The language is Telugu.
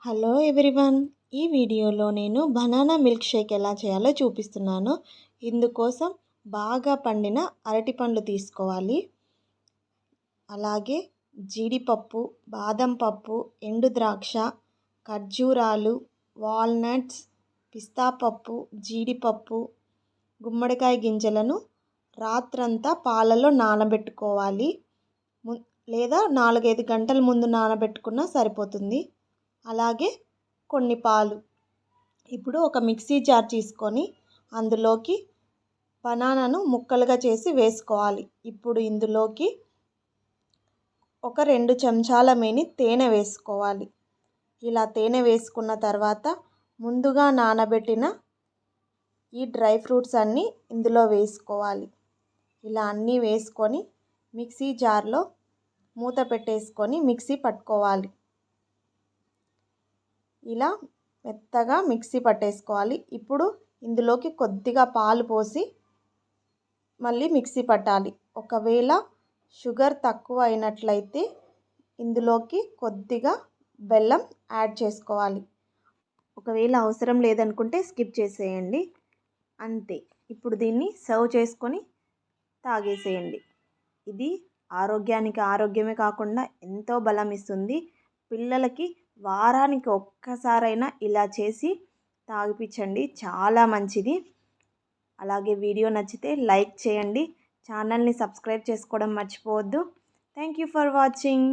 హలో ఎవ్రీవన్, ఈ వీడియోలో నేను బనానా మిల్క్ షేక్ ఎలా చేయాలో చూపిస్తున్నాను. ఇందుకోసం బాగా పండిన అరటిపండ్లు తీసుకోవాలి. అలాగే జీడిపప్పు, బాదం పప్పు, ఎండు ద్రాక్ష, ఖర్జూరాలు, వాల్నట్స్, పిస్తా పప్పు, జీడిపప్పు, గుమ్మడికాయ గింజలను రాత్రంతా పాలలో నానబెట్టుకోవాలి. లేదా 4-5 గంటల ముందు నానబెట్టుకున్నా సరిపోతుంది. అలాగే కొన్ని పాలు. ఇప్పుడు ఒక మిక్సీ జార్ తీసుకొని అందులోకి బనానాను ముక్కలుగా చేసి వేసుకోవాలి. ఇప్పుడు ఇందులోకి ఒక 2 చెంచాల తేనె వేసుకోవాలి. ఇలా తేనె వేసుకున్న తర్వాత ముందుగా నానబెట్టిన ఈ డ్రై ఫ్రూట్స్ అన్నీ ఇందులో వేసుకోవాలి. ఇలా అన్నీ వేసుకొని మిక్సీ జార్లో మూత పెట్టేసుకొని మిక్సీ పట్టుకోవాలి. ఇలా మెత్తగా మిక్సీ పట్టేసుకోవాలి. ఇప్పుడు ఇందులోకి కొద్దిగా పాలు పోసి మళ్ళీ మిక్సీ పట్టాలి. ఒకవేళ షుగర్ తక్కువ అయినట్లయితే ఇందులోకి కొద్దిగా బెల్లం యాడ్ చేసుకోవాలి. ఒకవేళ అవసరం లేదనుకుంటే స్కిప్ చేసేయండి. అంతే. ఇప్పుడు దీన్ని సర్వ్ చేసుకొని తాగేసేయండి. ఇది ఆరోగ్యానికి ఆరోగ్యమే కాకుండా ఎంతో బలం ఇస్తుంది. పిల్లలకి వారానికి ఒక్కసారైనా ఇలా చేసి తాగిపించండి, చాలా మంచిది. అలాగే వీడియో నచ్చితే లైక్ చేయండి, ఛానల్ని సబ్స్క్రైబ్ చేసుకోవడం మర్చిపోవద్దు. Thank you for watching.